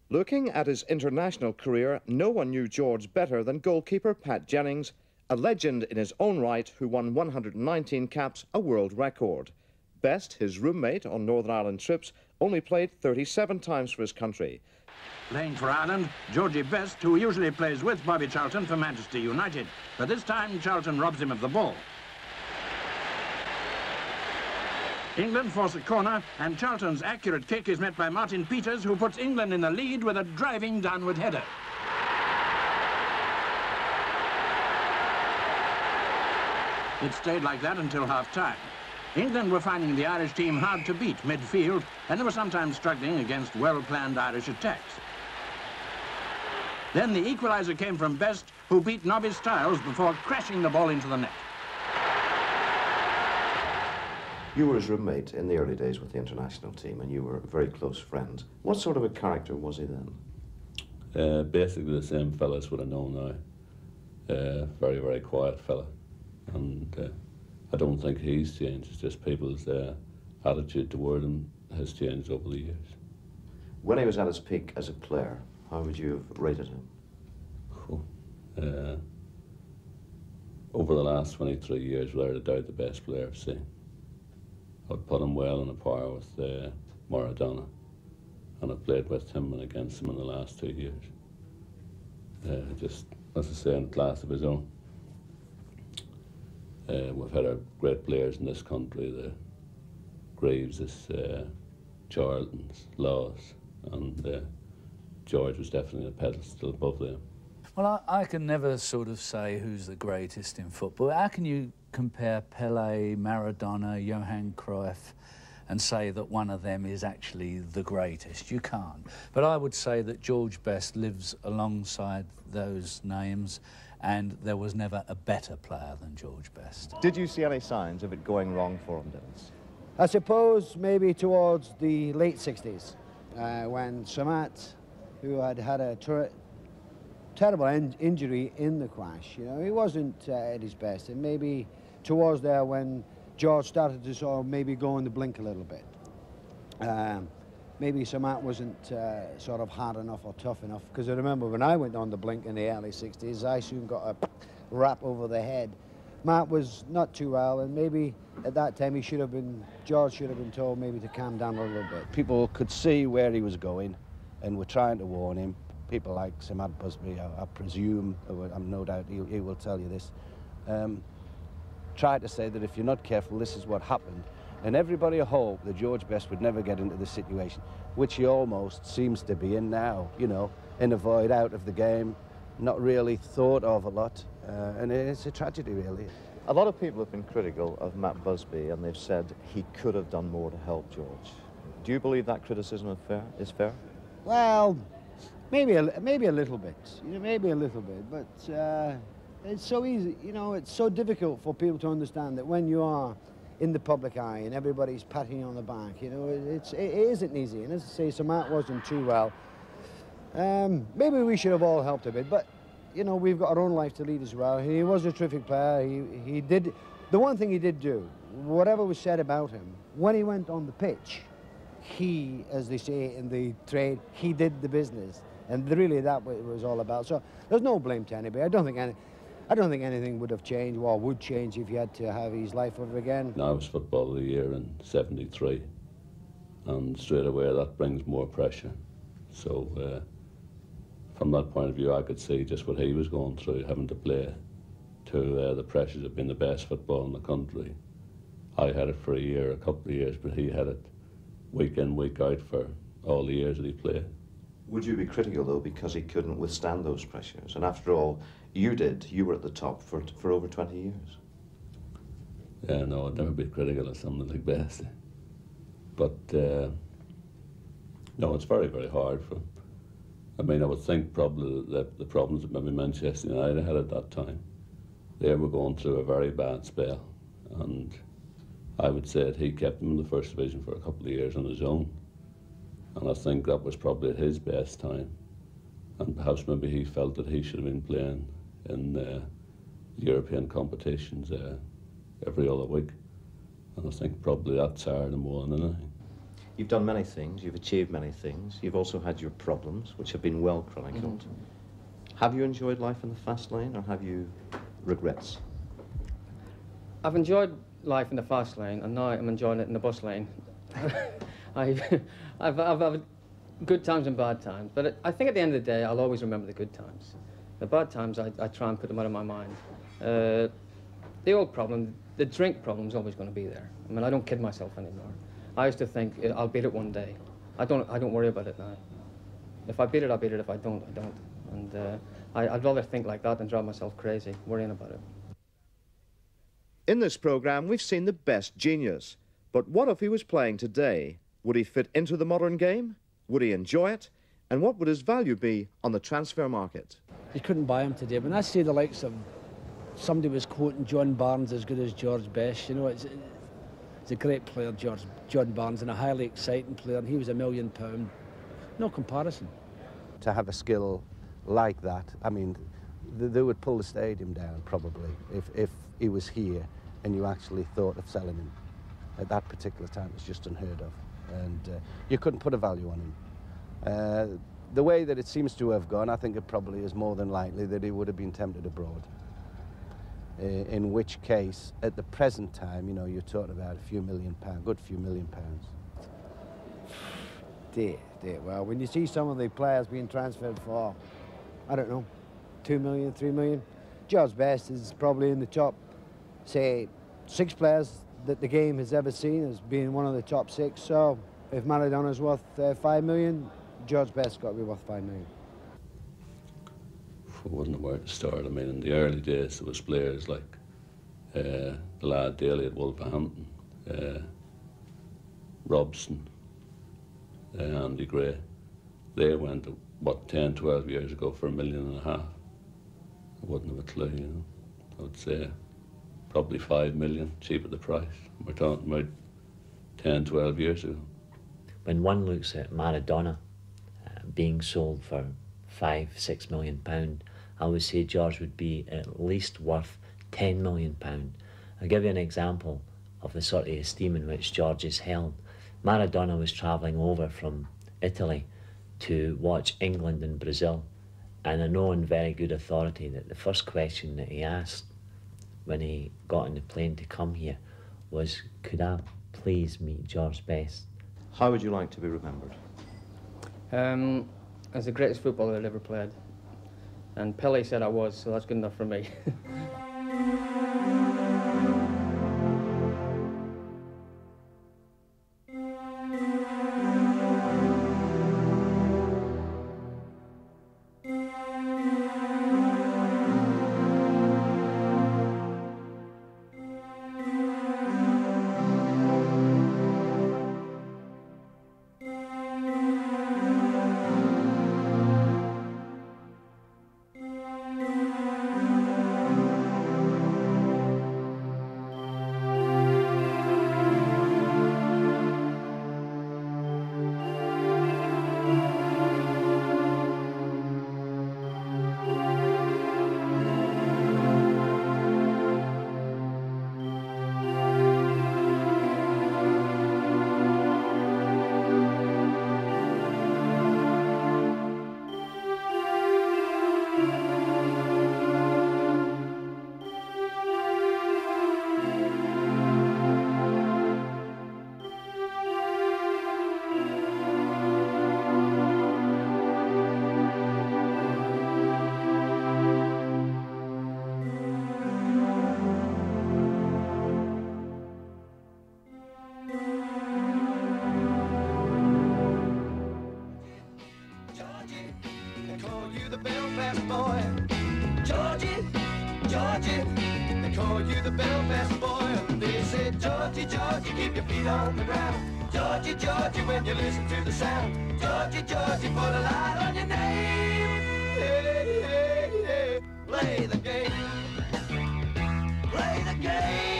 Looking at his international career, no one knew George better than goalkeeper Pat Jennings, a legend in his own right who won 119 caps, a world record. Best, his roommate on Northern Ireland trips, only played 37 times for his country. Playing for Ireland, Georgie Best, who usually plays with Bobby Charlton for Manchester United. But this time, Charlton robs him of the ball. England force a corner, and Charlton's accurate kick is met by Martin Peters, who puts England in the lead with a driving downward header. It stayed like that until half-time. England were finding the Irish team hard to beat midfield, and they were sometimes struggling against well-planned Irish attacks. Then the equaliser came from Best, who beat Nobby Stiles before crashing the ball into the net. You were his roommate in the early days with the international team, and you were very close friends. What sort of a character was he then? Basically the same fella as what I know now. Very, very quiet fella. And I don't think he's changed. It's just people's attitude toward him has changed over the years. When he was at his peak as a player, how would you have rated him? Over the last 23 years, without a doubt, the best player I've seen. I'd put him well on a par with Maradona, and I've played with him and against him in the last 2 years. Just, as I say, in a class of his own. We've had our great players in this country, the Greaves, Charltons, Laws, and George was definitely a pedestal above them. Well, I can never sort of say who's the greatest in football. How can you compare Pelé, Maradona, Johan Cruyff and say that one of them is actually the greatest? You can't. But I would say that George Best lives alongside those names, and there was never a better player than George Best. Did you see any signs of it going wrong for him, Dennis? I suppose maybe towards the late 60s, when Samat, who had had a terrible injury in the crash, you know, he wasn't at his best, and maybe towards there when George started to sort of maybe go in the blink a little bit. Maybe Samat wasn't sort of hard enough or tough enough, because I remember when I went on the blink in the early 60s, I soon got a rap over the head. Matt was not too well, and maybe at that time George should have been told maybe to calm down a little bit. People could see where he was going and were trying to warn him. People like Samat Busby, I presume, I'm no doubt he will tell you this, tried to say that if you're not careful, this is what happened. And everybody hoped that George Best would never get into this situation, which he almost seems to be in now, you know, in a void out of the game, not really thought of a lot, and it's a tragedy, really. A lot of people have been critical of Matt Busby, and they've said he could have done more to help George. Do you believe that criticism is fair? Well, maybe a little bit, you know, maybe a little bit, but it's so easy, you know, it's so difficult for people to understand that when you are in the public eye and everybody's patting you on the back, you know, it isn't easy. And as I say, so Matt wasn't too well. Maybe we should have all helped a bit, but, you know, we've got our own life to lead as well. He was a terrific player. He did, the one thing he did do, whatever was said about him, when he went on the pitch, he, as they say in the trade, he did the business. And really that what it was all about. So there's no blame to anybody. I don't think anything would have changed or would change if he had to have his life over again. I was Football of the Year in '73, and straight away that brings more pressure. So from that point of view, I could see just what he was going through, having to play to the pressures of being the best football in the country. I had it for a year, a couple of years, but he had it week in, week out for all the years that he played. Would you be critical, though, because he couldn't withstand those pressures? And after all, you were at the top for over 20 years. Yeah, no, I'd never be critical of something like Best. But, no, it's very, very hard for him. I mean, I would think probably that the problems that maybe Manchester United had at that time, they were going through a very bad spell. And I would say that he kept them in the first division for a couple of years on his own. And I think that was probably at his best time. And perhaps maybe he felt that he should have been playing in European competitions every other week. And I think probably that tired him more than anything. You've done many things, you've achieved many things. You've also had your problems, which have been well chronicled. Have you enjoyed life in the fast lane, or have you regrets? I've enjoyed life in the fast lane, and now I'm enjoying it in the bus lane. I've had good times and bad times, but I think at the end of the day, I'll always remember the good times. The bad times, I try and put them out of my mind. The old problem, the drink problem's always going to be there. I mean, I don't kid myself anymore. I used to think, I'll beat it one day. I don't worry about it now. If I beat it, I'll beat it. If I don't, I don't. And I'd rather think like that than drive myself crazy, worrying about it. In this programme, we've seen the best genius. But what if he was playing today? Would he fit into the modern game? Would he enjoy it? And what would his value be on the transfer market? You couldn't buy him today. When I see the likes of, somebody was quoting John Barnes as good as George Best, you know, it's a great player, John Barnes, and a highly exciting player, and he was £1 million. No comparison. To have a skill like that, I mean, they would pull the stadium down probably if he was here and you actually thought of selling him. At that particular time, it's just unheard of, and you couldn't put a value on him. The way that it seems to have gone, I think it probably is more than likely that he would have been tempted abroad. In which case, at the present time, you know, you're talking about a few £1 million, good few £1 million. Dear. Well, when you see some of the players being transferred for, I don't know, 2 million, 3 million, George Best is probably in the top, say, 6 players that the game has ever seen as being one of the top 6. So if Maradona's worth 5 million, George Best's got to be worth 5 million. I wouldn't know where to start. I mean, in the early days, there was players like the lad Daly at Wolverhampton, Robson, Andy Gray. They went, what, 10, 12 years ago for £1.5 million. I wouldn't have a clue, you know. I would say probably 5 million, cheap at the price. We're talking about 10, 12 years ago. When one looks at Maradona being sold for £5-6 million, I would say George would be at least worth £10 million. I'll give you an example of the sort of esteem in which George is held. Maradona was travelling over from Italy to watch England and Brazil, and I know on very good authority that the first question that he asked when he got on the plane to come here was, could I please meet George Best? How would you like to be remembered? As the greatest footballer that ever played. And Pele said I was, so that's good enough for me. Georgie, they call you the Belfast boy. They say, Georgie, Georgie, keep your feet on the ground. Georgie, Georgie, when you listen to the sound. Georgie, Georgie, put a light on your name. Hey, hey, hey, play the game. Play the game.